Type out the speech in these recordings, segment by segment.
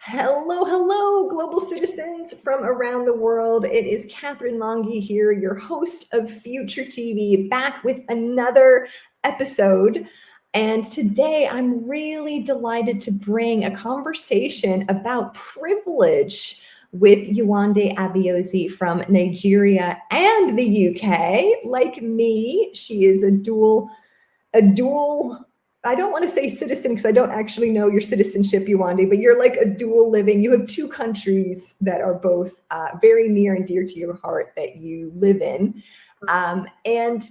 Hello, hello, global citizens from around the world. It is Catherine Longi here, your host of Future TV, back with another episode. And today I'm really delighted to bring a conversation about privilege with Yewande Abiose from Nigeria and the UK. Like me, she is a dual I don't want to say citizen because I don't actually know your citizenship, Yewande, but you're like a dual living. You have two countries that are both very near and dear to your heart that you live in. And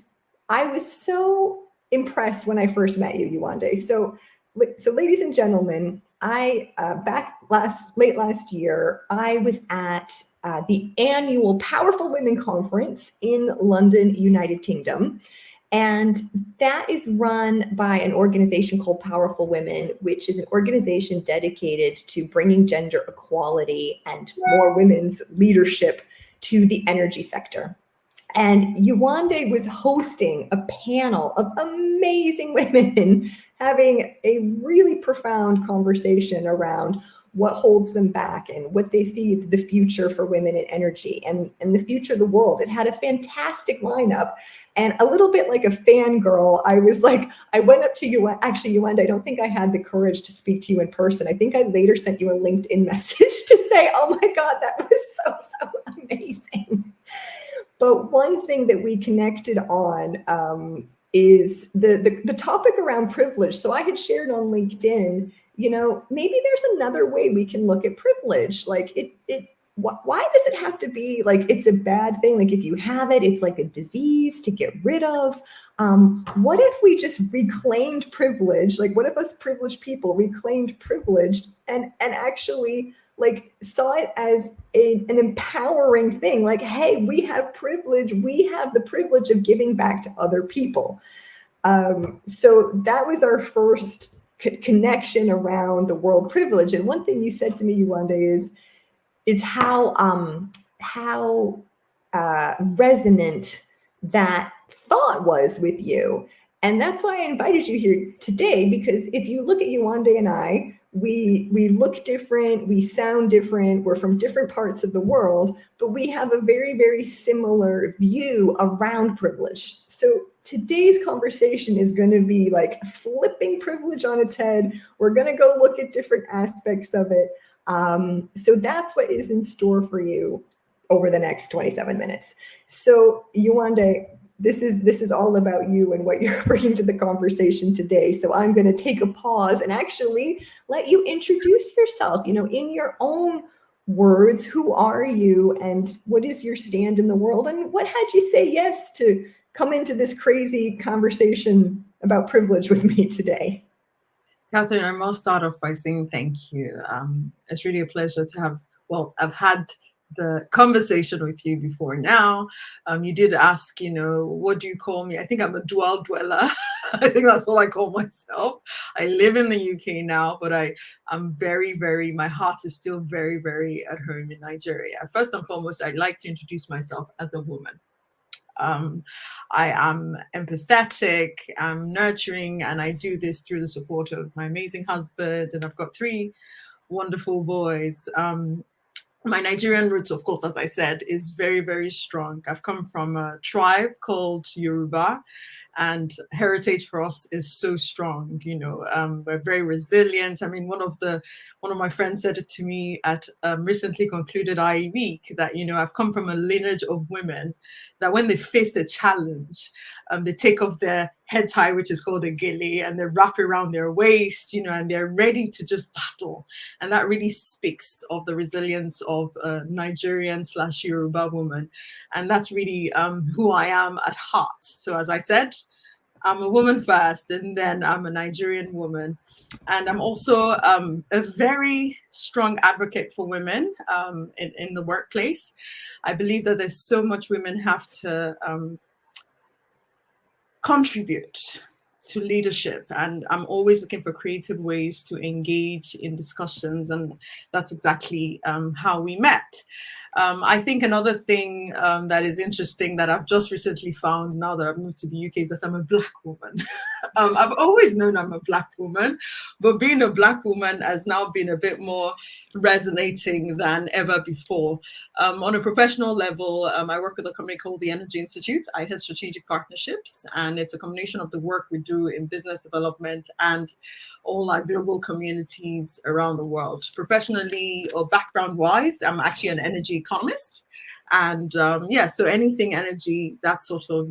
I was so impressed when I first met you, Yewande. So ladies and gentlemen, I late last year, I was at the annual Powerful Women Conference in London, United Kingdom. And that is run by an organization called Powerful Women, which is an organization dedicated to bringing gender equality and more women's leadership to the energy sector. And Yewande was hosting a panel of amazing women having a really profound conversation around what holds them back and what they see the future for women in energy and the future of the world. It had a fantastic lineup. And a little bit like a fangirl, I was like, I went up to you. Actually, Yewande, I don't think I had the courage to speak to you in person. I think I later sent you a LinkedIn message to say, oh my God, that was so amazing. But one thing that we connected on is the topic around privilege. So I had shared on LinkedIn, maybe there's another way we can look at privilege. Like why does it have to be like it's a bad thing? Like if you have it, it's like a disease to get rid of. What if we just reclaimed privilege? Like what if us privileged people reclaimed privilege and actually like saw it as an empowering thing? Like, hey, we have privilege. We have the privilege of giving back to other people. So that was our first connection around the world privilege. And one thing you said to me, Yewande, is how resonant that thought was with you. And that's why I invited you here today, because if you look at Yewande and I, we look different, we sound different, we're from different parts of the world, but we have a very, very similar view around privilege. So today's conversation is going to be like flipping privilege on its head. We're going to go look at different aspects of it. So that's what is in store for you over the next 27 minutes. So Yewande, this is all about you and what you're bringing to the conversation today. So I'm going to take a pause and actually let you introduce yourself, in your own words. Who are you and what is your stand in the world? And what had you say yes to come into this crazy conversation about privilege with me today? Catherine, I must start off by saying thank you. It's really a pleasure to have, I've had the conversation with you before now. You did ask, what do you call me? I think I'm a dual dweller. I think that's what I call myself. I live in the UK now, but I'm very, very, my heart is still very, very at home in Nigeria. First and foremost, I'd like to introduce myself as a woman. I am empathetic, I'm nurturing, and I do this through the support of my amazing husband, and I've got 3 wonderful boys. My Nigerian roots, of course, as I said, is very, very strong. I've come from a tribe called Yoruba, and heritage for us is so strong. We're very resilient. I mean, one of my friends said it to me at recently concluded IE week that I've come from a lineage of women that when they face a challenge, they take off their head tie, which is called a gele, and they wrap it around their waist, and they're ready to just battle. And that really speaks of the resilience of a Nigerian/Yoruba woman. And that's really who I am at heart. So as I said, I'm a woman first, and then I'm a Nigerian woman. And I'm also a very strong advocate for women in the workplace. I believe that there's so much women have to contribute to leadership, and I'm always looking for creative ways to engage in discussions, and that's exactly how we met. I think another thing that is interesting that I've just recently found now that I've moved to the UK is that I'm a Black woman. I've always known I'm a Black woman, but being a Black woman has now been a bit more resonating than ever before. On a professional level, I work with a company called the Energy Institute. I head strategic partnerships, and it's a combination of the work we do in business development and all our global communities around the world. Professionally or background wise, I'm actually an energy economist. And yeah, so anything energy, that's sort of,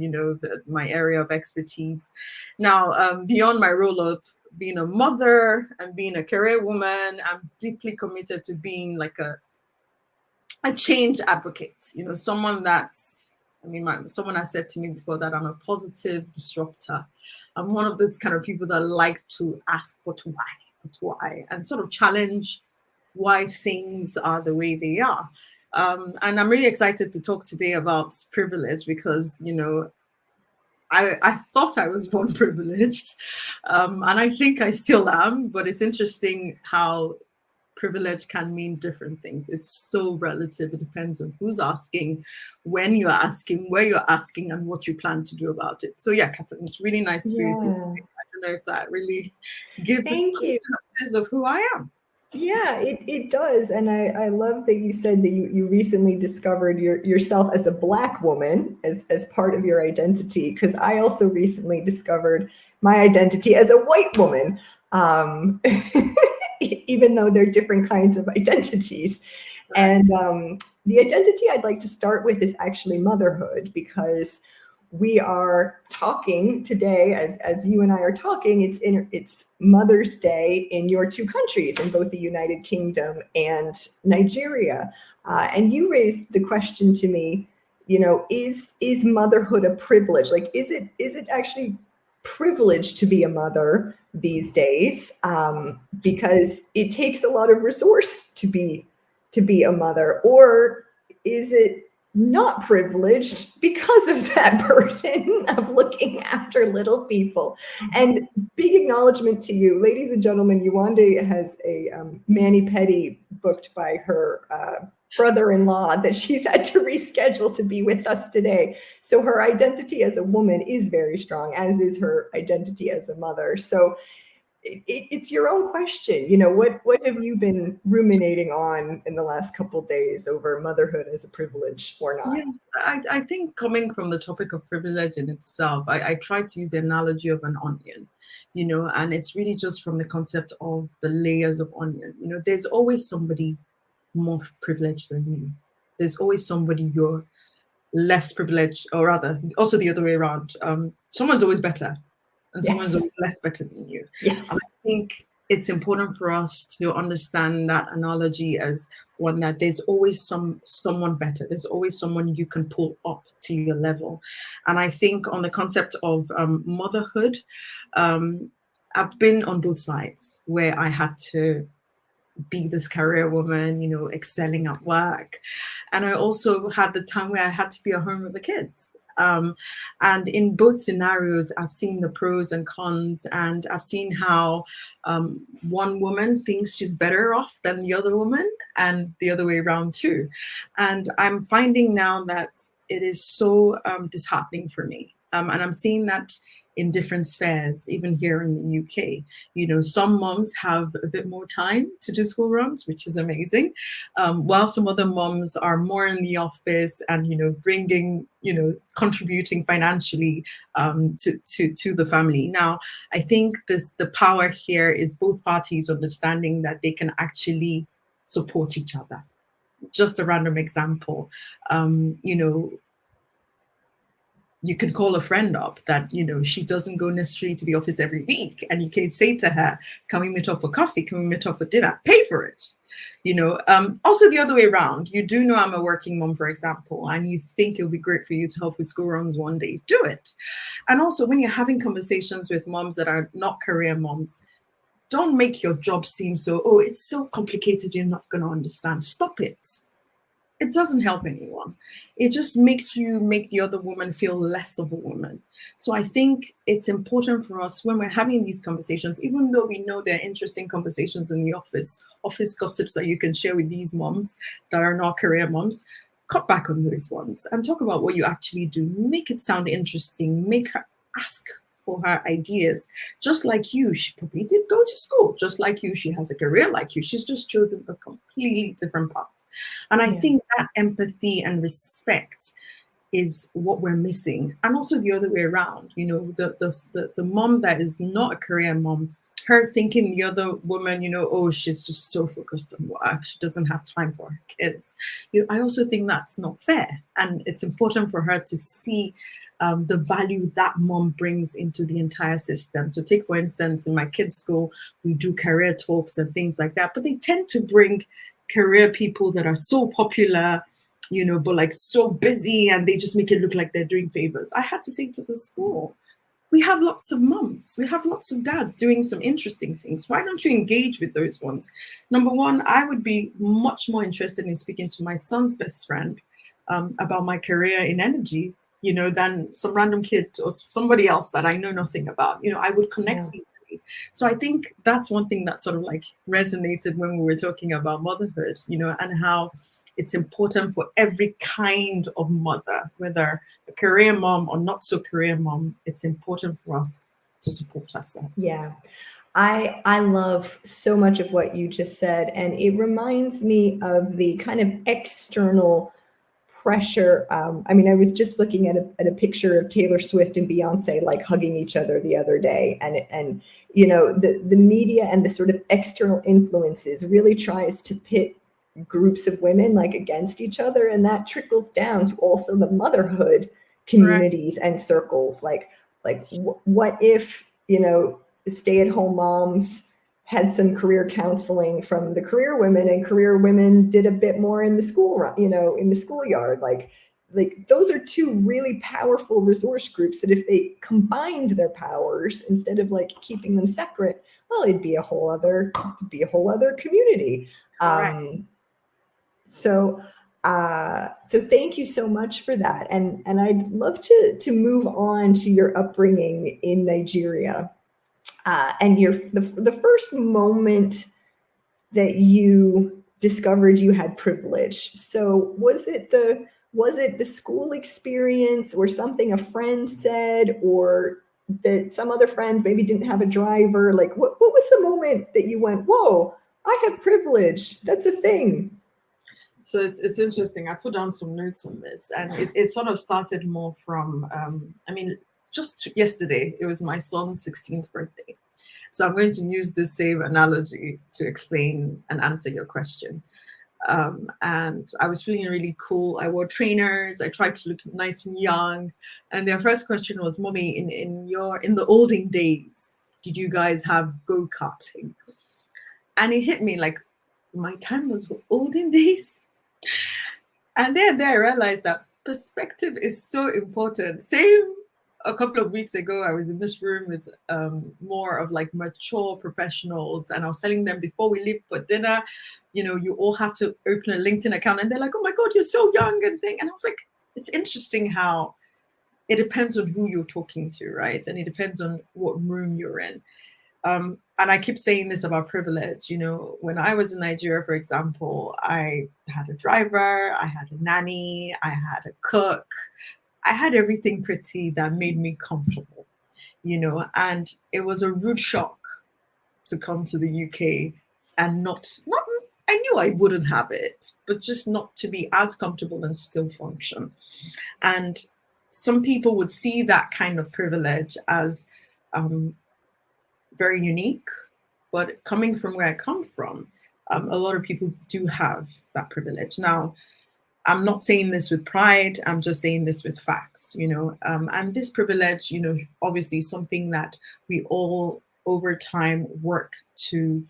my area of expertise. Now, beyond my role of being a mother and being a career woman, I'm deeply committed to being like a change advocate, someone that's, someone has said to me before that I'm a positive disruptor. I'm one of those kind of people that like to ask, but why, and sort of challenge why things are the way they are. And I'm really excited to talk today about privilege because, I thought I was born privileged, and I think I still am, but it's interesting how privilege can mean different things. It's so relative. It depends on who's asking, when you're asking, where you're asking, and what you plan to do about it. So yeah, Catherine, it's really nice to be with you today. I don't know if that really gives a Thank you. sense of who I am. Yeah, it does. And I love that you said that you recently discovered yourself as a Black woman as part of your identity, because I also recently discovered my identity as a white woman, even though they're different kinds of identities. Right. And the identity I'd like to start with is actually motherhood, because we are talking today, as you and I are talking, it's Mother's Day in your two countries, in both the United Kingdom and Nigeria. And you raised the question to me, is motherhood a privilege? Like, is it actually privileged to be a mother these days? Because it takes a lot of resource to be a mother, or is it not privileged because of that burden of looking after little people? And big acknowledgement to you, ladies and gentlemen. Yewande has a mani-pedi booked by her brother-in-law that she's had to reschedule to be with us today. So her identity as a woman is very strong, as is her identity as a mother. So it's your own question. What have you been ruminating on in the last couple of days over motherhood as a privilege or not? Yes, I think coming from the topic of privilege in itself, I try to use the analogy of an onion, and it's really just from the concept of the layers of onion. There's always somebody more privileged than you. There's always somebody you're less privileged, or rather, also the other way around. Someone's always better, and someone's always less better than you. Yes. And I think it's important for us to understand that analogy as one that there's always someone better. There's always someone you can pull up to your level. And I think on the concept of motherhood, I've been on both sides where I had to be this career woman, excelling at work. And I also had the time where I had to be at home with the kids. And in both scenarios, I've seen the pros and cons, and I've seen how one woman thinks she's better off than the other woman, and the other way around too. And I'm finding now that it is so disheartening for me. And I'm seeing that in different spheres, even here in the UK. Some moms have a bit more time to do school runs, which is amazing, while some other moms are more in the office and, bringing, contributing financially to the family. Now, I think the power here is both parties understanding that they can actually support each other. Just a random example, you can call a friend up that, she doesn't go necessarily to the office every week. And you can say to her, can we meet up for coffee? Can we meet up for dinner? Pay for it. Also the other way around. You do know I'm a working mom, for example, and you think it would be great for you to help with school runs one day, do it. And also when you're having conversations with moms that are not career moms, don't make your job seem so, it's so complicated, you're not going to understand. Stop it. it doesn't help anyone. It just makes you make the other woman feel less of a woman. So I think it's important for us when we're having these conversations, even though we know they're interesting conversations in the office gossips that you can share with these moms that are not career moms, cut back on those ones and talk about what you actually do. Make it sound interesting. Make her ask for her ideas. Just like you, she probably did go to school. Just like you, she has a career like you. She's just chosen a completely different path. And I think that empathy and respect is what we're missing. And also the other way around, you know, the mom that is not a career mom, her thinking the other woman, you know, oh, she's just so focused on work, she doesn't have time for her kids. You know, I also think that's not fair. And it's important for her to see the value that mom brings into the entire system. So take, for instance, in my kids' school, we do career talks and things like that, but they tend to bring career people that are so popular, you know, but like so busy, and they just make it look like they're doing favors. I had to say to the school, we have lots of moms, we have lots of dads doing some interesting things. Why don't you engage with those ones? Number one, I would be much more interested in speaking to my son's best friend about my career in energy, you know, than some random kid or somebody else that I know nothing about. You know, I would connect easily. So I think that's one thing that sort of like resonated when we were talking about motherhood, you know, and how it's important for every kind of mother, whether a career mom or not so career mom, it's important for us to support ourselves. Yeah. I love so much of what you just said, and it reminds me of the kind of external pressure. I mean, I was just looking at a picture of Taylor Swift and Beyonce like hugging each other the other day, and you know, the media and the sort of external influences really tries to pit groups of women like against each other, and that trickles down to also the motherhood communities and circles. What if, you know, stay-at-home moms had some career counseling from the career women, and career women did a bit more in the school, you know, in the schoolyard. Like those are two really powerful resource groups that if they combined their powers instead of like keeping them separate, well, it'd be a whole other community. So thank you so much for that. And I'd love to move on to your upbringing in Nigeria. And the first moment that you discovered you had privilege. So was it the school experience, or something a friend said, or that some other friend maybe didn't have a driver? Like what was the moment that you went, whoa, I have privilege, that's a thing? So it's interesting. I put down some notes on this, and it sort of started more from, I mean, just yesterday, it was my son's 16th birthday. So I'm going to use the same analogy to explain and answer your question. And I was feeling really cool. I wore trainers. I tried to look nice and young. And their first question was, "Mommy, in the olden days, did you guys have go-karting?" And it hit me like, my time was olden days. And then I realized that perspective is so important. Same a couple of weeks ago, I was in this room with more of like mature professionals, and I was telling them, before we leave for dinner, you know, you all have to open a LinkedIn account. And they're like, "Oh my God, you're so young," and thing. And I was like, it's interesting how it depends on who you're talking to, right? And it depends on what room you're in. And I keep saying this about privilege. You know, when I was in Nigeria, for example, I had a driver, I had a nanny, I had a cook, I had everything pretty that made me comfortable, you know, and it was a rude shock to come to the UK and not, I knew I wouldn't have it, but just not to be as comfortable and still function. And some people would see that kind of privilege as very unique, but coming from where I come from, a lot of people do have that privilege. Now, I'm not saying this with pride, I'm just saying this with facts, you know, and this privilege, you know, obviously something that we all over time work to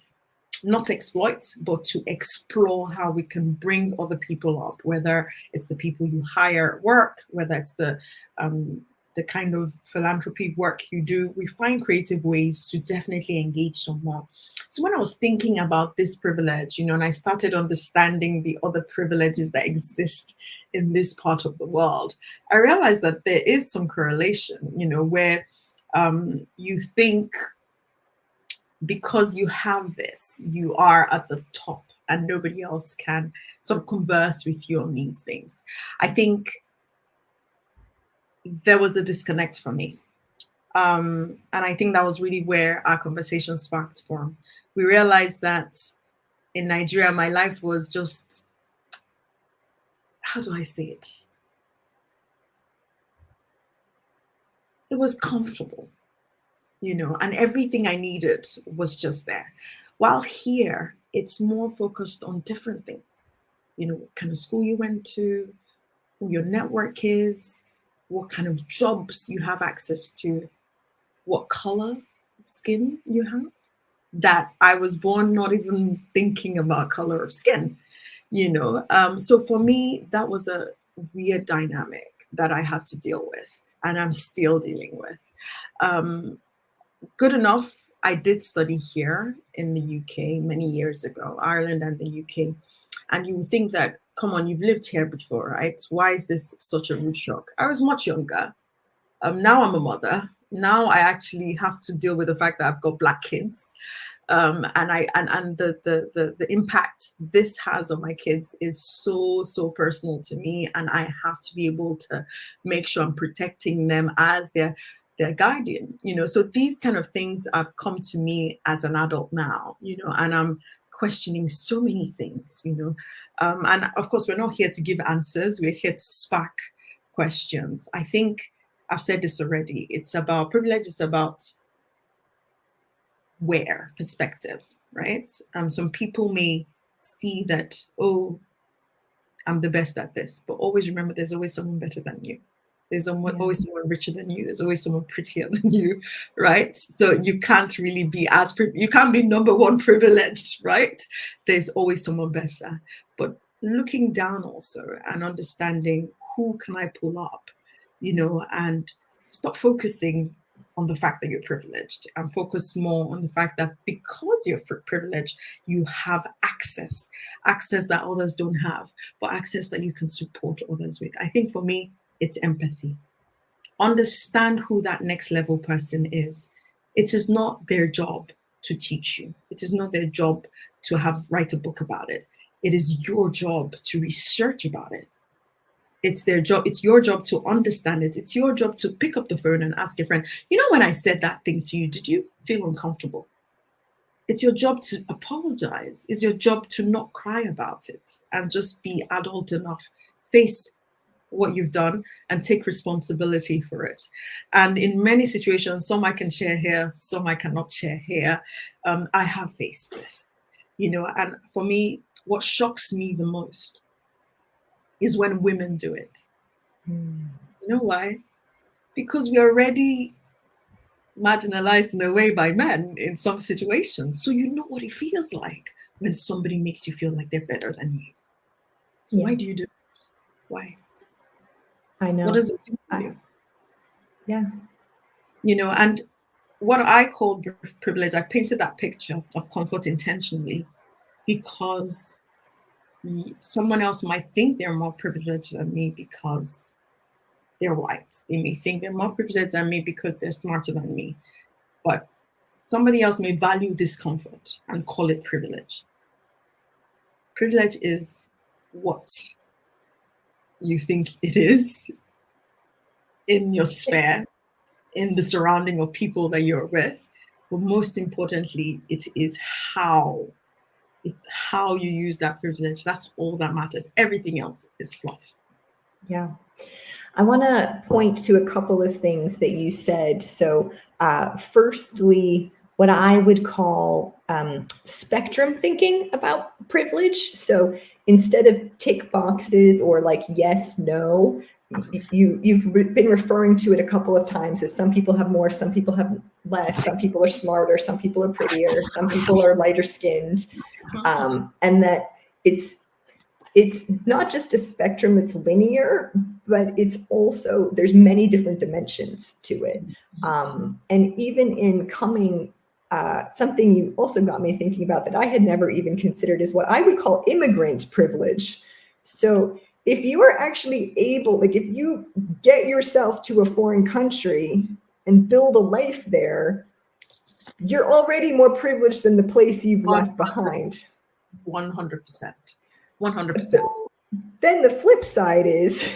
not exploit, but to explore how we can bring other people up, whether it's the people you hire at work, whether it's the the kind of philanthropy work you do, we find creative ways to definitely engage someone. So when I was thinking about this privilege, and I started understanding the other privileges that exist in this part of the world, I realized that there is some correlation, where you think because you have this, you are at the top and nobody else can sort of converse with you on these things. I think there was a disconnect for me. And I think that was really where our conversation sparked from. We realized that in Nigeria, my life was just, how do I say it? It was comfortable, and everything I needed was just there. While here, it's more focused on different things. What kind of school you went to, who your network is, what kind of jobs you have access to, what color of skin you have. That I was born not even thinking about color of skin, So for me, that was a weird dynamic that I had to deal with, and I'm still dealing with. Good enough, I did study here in the UK many years ago, Ireland and the UK. And you would think that, come on, you've lived here before, right? Why is this such a rude shock? I was much younger. Now I'm a mother. Now I actually have to deal with the fact that I've got Black kids. And the impact this has on my kids is so personal to me. And I have to be able to make sure I'm protecting them as their guardian, so these kind of things have come to me as an adult now, and I'm questioning so many things, and of course, we're not here to give answers. We're here to spark questions. I think I've said this already. It's about privilege. It's about perspective, right? Some people may see that, oh, I'm the best at this, but always remember there's always someone better than you. There's always someone richer than you. There's always someone prettier than you, right? So you can't really be you can't be number one privileged, right? There's always someone better. But looking down also and understanding who can I pull up, and stop focusing on the fact that you're privileged and focus more on the fact that because you're privileged, you have access that others don't have, but access that you can support others with. I think for me, it's empathy. Understand who that next level person is. It is not their job to teach you. It is not their job to write a book about it. It is your job to research about it. It's their job. It's your job to understand it. It's your job to pick up the phone and ask a friend, when I said that thing to you, did you feel uncomfortable? It's your job to apologize. It's your job to not cry about it and just be adult enough, face what you've done and take responsibility for it. And in many situations, some I can share here, some I cannot share here. I have faced this, and for me, what shocks me the most is when women do it. You know why? Because we're already marginalized in a way by men in some situations. So you know what it feels like when somebody makes you feel like they're better than you. So why do you do it? Why? I know. What does it do for you? Yeah. And what I call privilege, I painted that picture of comfort intentionally because someone else might think they're more privileged than me because they're white. They may think they're more privileged than me because they're smarter than me. But somebody else may value discomfort and call it privilege. Privilege is what you think it is in your sphere, in the surrounding of people that you're with. But most importantly, it is how you use that privilege. That's all that matters. Everything else is fluff. Yeah. I want to point to a couple of things that you said. So firstly, what I would call spectrum thinking about privilege. So instead of tick boxes or like yes, no, you've been referring to it a couple of times as some people have more, some people have less, some people are smarter, some people are prettier, some people are lighter skinned, and that it's it's not just a spectrum that's linear, but it's also, there's many different dimensions to it. And even in coming, something you also got me thinking about that I had never even considered is what I would call immigrant privilege. So if you are actually able, like if you get yourself to a foreign country and build a life there, you're already more privileged than the place you've left behind. 100%. 100%. Then the flip side is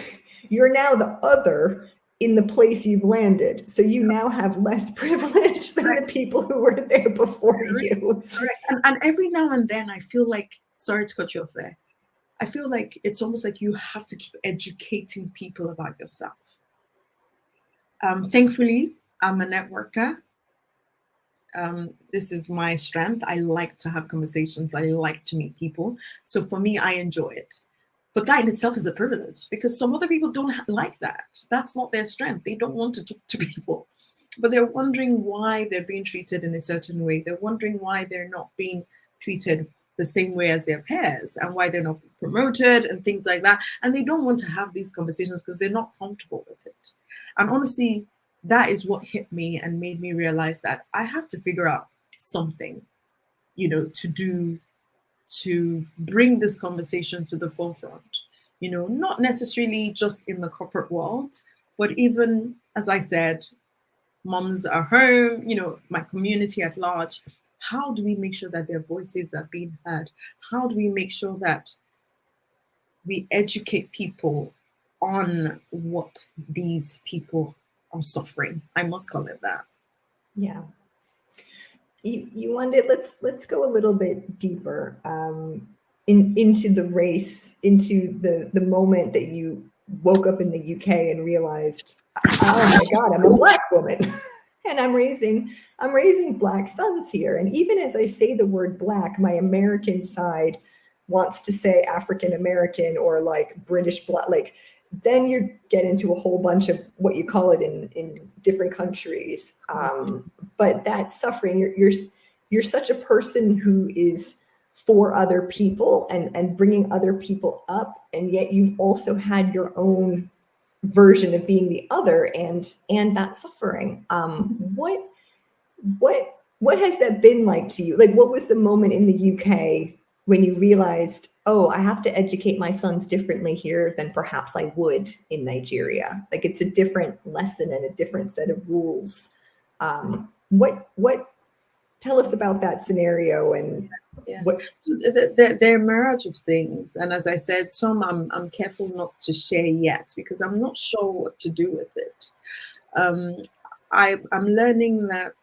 you're now the other in the place you've landed. So you now have less privilege than the people who were there before you. Correct. And every now and then I feel like, sorry to cut you off there, I feel like it's almost like you have to keep educating people about yourself. Thankfully, I'm a networker. This is my strength. I like to have conversations. I like to meet people. So for me, I enjoy it. But that in itself is a privilege because some other people don't like that. That's not their strength. They don't want to talk to people, but they're wondering why they're being treated in a certain way. They're wondering why they're not being treated the same way as their peers and why they're not promoted and things like that. And they don't want to have these conversations because they're not comfortable with it. And honestly, that is what hit me and made me realize that I have to figure out something, to do to bring this conversation to the forefront, not necessarily just in the corporate world, but even, as I said, moms are home, my community at large. How do we make sure that their voices are being heard? How do we make sure that we educate people on what these people are suffering? I must call it that. Yeah. Yewande, let's go a little bit deeper into the race, into the moment that you woke up in the UK and realized, oh my God, I'm a Black woman, and I'm raising Black sons here. And even as I say the word Black, my American side wants to say African American or like British Black, like. Then you get into a whole bunch of what you call it in different countries. But that suffering, you're such a person who is for other people and bringing other people up, and yet you've also had your own version of being the other and that suffering. What has that been like to you? Like, what was the moment in the UK when you realized, oh, I have to educate my sons differently here than perhaps I would in Nigeria? Like, it's a different lesson and a different set of rules. What tell us about that scenario and what? So there are a myriad of things, and as I said, some I'm careful not to share yet because I'm not sure what to do with it. I'm learning that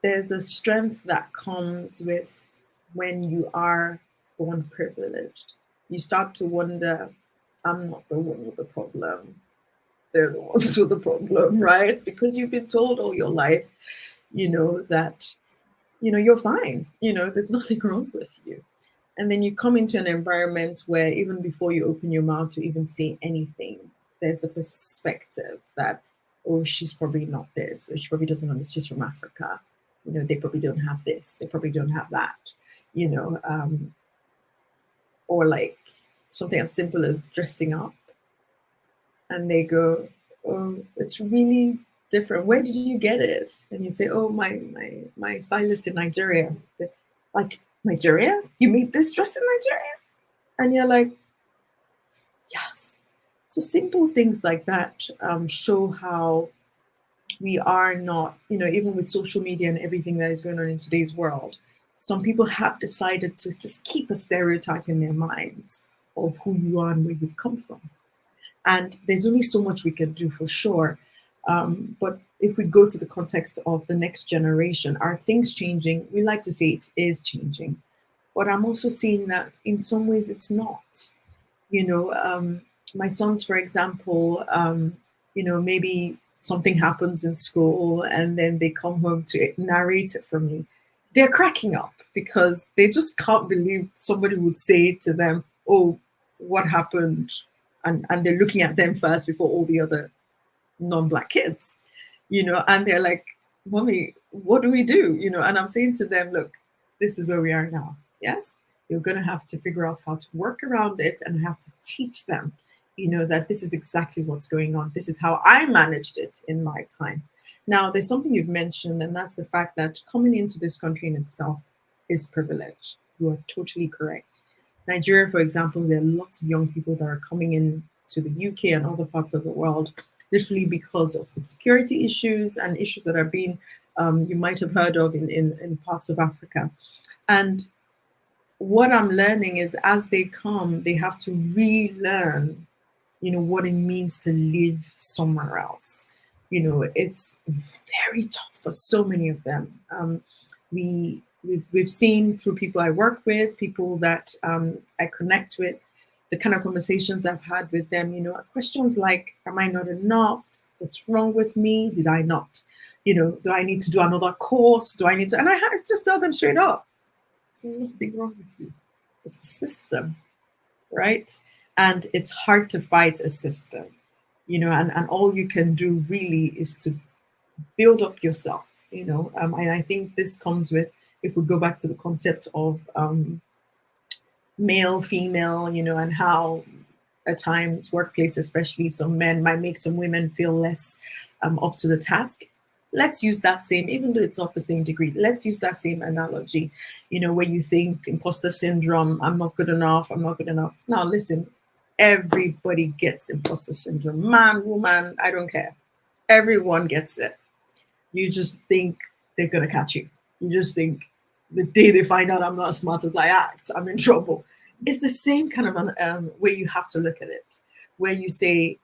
there's a strength that comes with when you are born privileged. You start to wonder, I'm not the one with the problem. They're the ones with the problem, right? Because you've been told all your life, that, you're fine. There's nothing wrong with you. And then you come into an environment where even before you open your mouth to even say anything, there's a perspective that, oh, she's probably not this, or she probably doesn't understand, she's from Africa. They probably don't have this, they probably don't have that, or like something as simple as dressing up. And they go, oh, it's really different. Where did you get it? And you say, oh, my stylist in Nigeria. They're like, Nigeria? You made this dress in Nigeria? And you're like, yes. So simple things like that show how we are not, even with social media and everything that is going on in today's world, some people have decided to just keep a stereotype in their minds of who you are and where you've come from. And there's only so much we can do for sure. But if we go to the context of the next generation, are things changing? We like to say it is changing, but I'm also seeing that in some ways it's not. My sons, for example, maybe something happens in school and then they come home to narrate it for me. They're cracking up because they just can't believe somebody would say to them, oh, what happened? And they're looking at them first before all the other non-Black kids, and they're like, Mommy, what do we do? And I'm saying to them, look, this is where we are now. Yes, you're going to have to figure out how to work around it and have to teach them, that this is exactly what's going on. This is how I managed it in my time. Now, there's something you've mentioned, and that's the fact that coming into this country in itself is privilege. You are totally correct. Nigeria, for example, there are lots of young people that are coming in to the UK and other parts of the world, literally because of some security issues and issues that are being, you might have heard of in parts of Africa. And what I'm learning is as they come, they have to relearn, what it means to live somewhere else. It's very tough for so many of them. We've seen through people I work with, people that I connect with, the kind of conversations I've had with them, questions like, am I not enough? What's wrong with me? Did I not? Do I need to do another course? Do I need to? And I had to just tell them straight up, there's nothing wrong with you. It's the system, right? And it's hard to fight a system, and all you can do really is to build up yourself, and I think this comes with, if we go back to the concept of male, female, and how at times workplace, especially some men might make some women feel less up to the task. Let's use that same, even though it's not the same degree, let's use that same analogy, where you think imposter syndrome, I'm not good enough, I'm not good enough. Now, listen, everybody gets imposter syndrome, man, woman, I don't care. Everyone gets it. You just think they're going to catch you. You just think the day they find out I'm not as smart as I act, I'm in trouble. It's the same kind of way you have to look at it, where you say,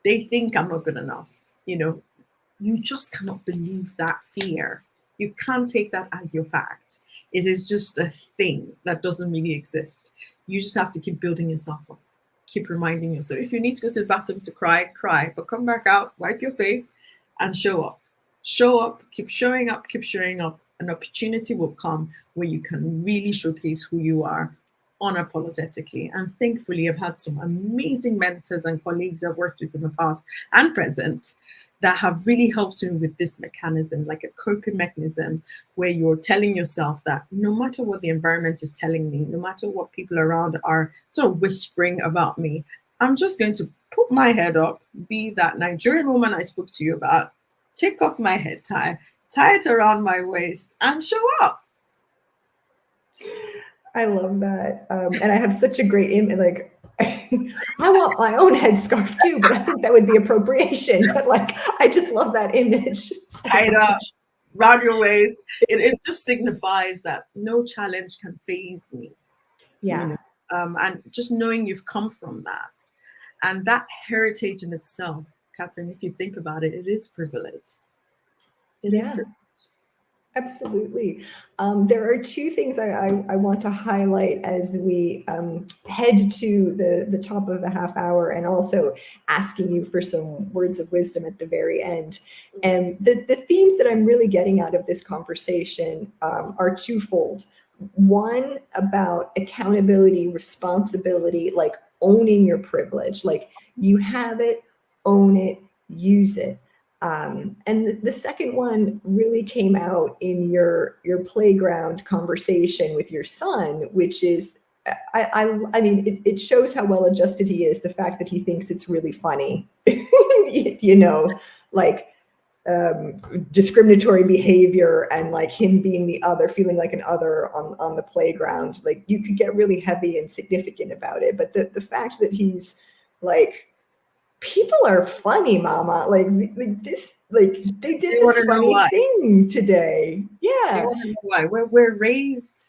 they think I'm not good enough, you just cannot believe that fear. You can't take that as your fact. It is just a thing that doesn't really exist. You just have to keep building yourself up, keep reminding yourself. If you need to go to the bathroom to cry, cry, but come back out, wipe your face, and show up. Show up, keep showing up, keep showing up. An opportunity will come where you can really showcase who you are unapologetically. And thankfully, I've had some amazing mentors and colleagues I've worked with in the past and present that have really helped me with this mechanism, like a coping mechanism, where you're telling yourself that no matter what the environment is telling me, no matter what people around are sort of whispering about me, I'm just going to put my head up, be that Nigerian woman I spoke to you about, take off my head tie, tie it around my waist, and show up. I love that. And I have such a great image. Like, I want my own headscarf too, but I think that would be appropriation. But like, I just love that image. Tie it up, round your waist. It just signifies that no challenge can faze me. Yeah. And just knowing you've come from that. And that heritage in itself, Catherine, if you think about it, it is privilege. It is privilege. Absolutely. There are two things I want to highlight as we head to the top of the half hour, and also asking you for some words of wisdom at the very end. And the themes that I'm really getting out of this conversation are twofold. One, about accountability, responsibility, like owning your privilege, like you have it, own it, use it. And the second one really came out in your playground conversation with your son, which is, I mean, it shows how well adjusted he is. The fact that he thinks it's really funny, like discriminatory behavior, and like him being the other, feeling like an other on the playground. Like, you could get really heavy and significant about it. But the fact that he's like, people are funny, mama. Like this, like they did this funny thing today. Yeah. You want to know why? We're raised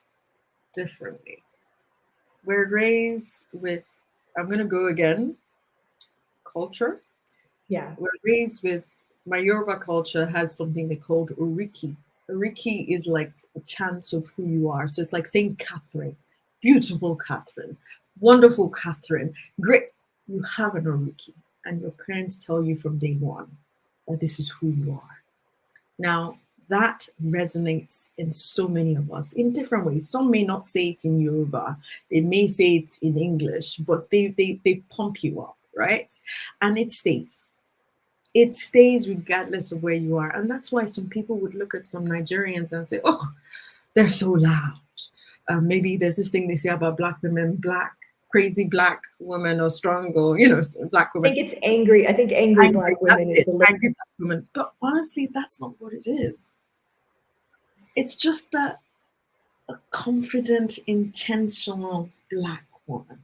differently. We're raised with, I'm going to go again, culture. Yeah. We're raised with, my Yoruba culture has something they called Oriki. Oriki is like a chance of who you are. So it's like saying Catherine, beautiful Catherine, wonderful Catherine, great. You have an Oriki. And your parents tell you from day one that this is who you are. Now, that resonates in so many of us in different ways. Some may not say it in Yoruba, they may say it in English, but they pump you up, right? And it stays. It stays regardless of where you are. And that's why some people would look at some Nigerians and say, oh, they're so loud. maybe there's this thing they say about Black women, crazy Black women or strong, or, Black I women. think it's angry. I think angry Angry, Black that's women is it, the label. angry Black women. But honestly, that's not what it is. It's just that a confident, intentional Black woman.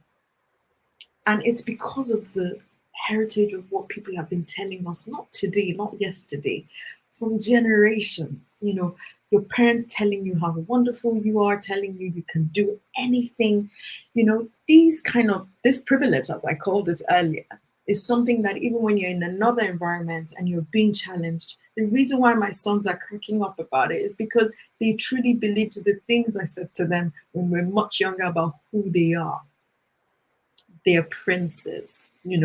And it's because of the heritage of what people have been telling us, not today, not yesterday, from generations. Your parents telling you how wonderful you are, telling you you can do anything. This privilege, as I called it earlier, is something that even when you're in another environment and you're being challenged, the reason why my sons are cracking up about it is because they truly believed the things I said to them when we were much younger about who they are. They are princes. You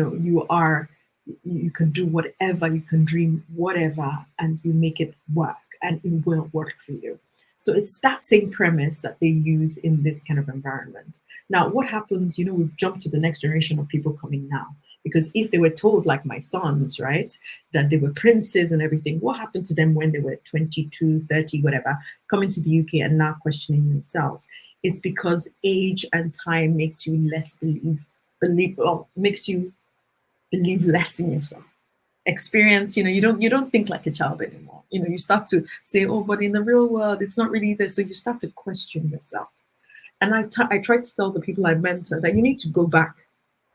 can do whatever, you can dream whatever, and you make it work, and it will work for you. So it's that same premise that they use in this kind of environment. Now, what happens, we've jumped to the next generation of people coming now. Because if they were told, like my sons, right, that they were princes and everything, what happened to them when they were 22, 30, whatever, coming to the UK and now questioning themselves? It's because age and time makes you less makes you believe less in yourself. Experience, you don't think like a child anymore. You start to say, oh, but in the real world, it's not really this. So you start to question yourself. And I try to tell the people I mentor that you need to go back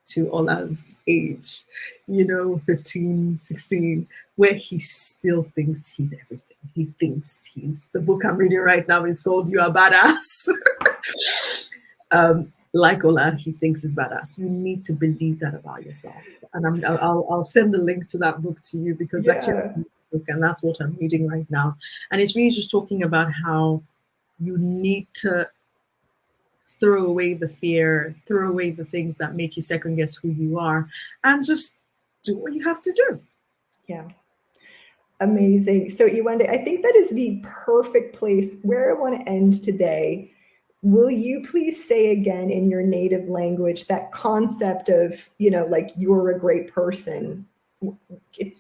to Ola's age, 15, 16, where he still thinks he's everything. He thinks the book I'm reading right now is called You Are Badass. Like Ola, he thinks he's badass. You need to believe that about yourself. And I'll send the link to that book to you, because actually, and that's what I'm reading right now. And it's really just talking about how you need to throw away the fear, throw away the things that make you second guess who you are, and just do what you have to do. Yeah. Amazing. So Yewande, I think that is the perfect place where I want to end today. Will you please say again in your native language that concept of, like you're a great person?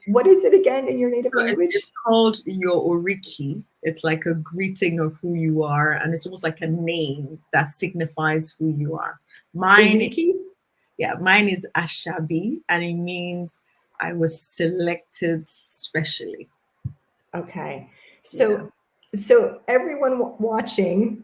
What is it again in your native language? It's called your Oriki. It's like a greeting of who you are, and it's almost like a name that signifies who you are. Mine is Ashabi, and it means I was selected specially. Okay. So everyone watching,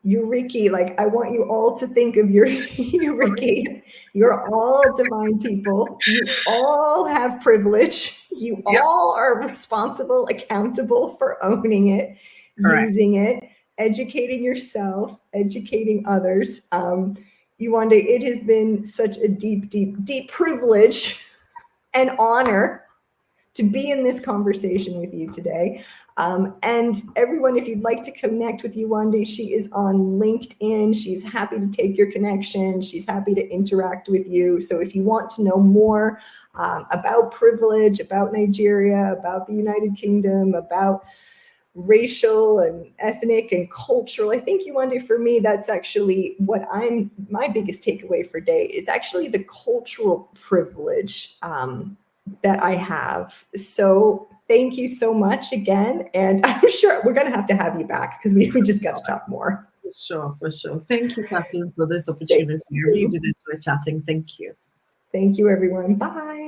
Eureki, like I want you all to think of your Eureki. You're all divine people. You all have privilege. You all are responsible, accountable for owning it, using it, educating yourself, educating others. Yewande, it has been such a deep, deep, deep privilege and honor to be in this conversation with you today. And everyone, if you'd like to connect with Yewande, she is on LinkedIn. She's happy to take your connection. She's happy to interact with you. So if you want to know more about privilege, about Nigeria, about the United Kingdom, about racial and ethnic and cultural, I think Yewande, for me, that's actually what my biggest takeaway for today is actually the cultural privilege that I have. So thank you so much again. And I'm sure we're going to have you back because we just got to talk more. For sure. Thank you, Kathleen, for this opportunity. I really did enjoy chatting. Thank you. Thank you, everyone. Bye.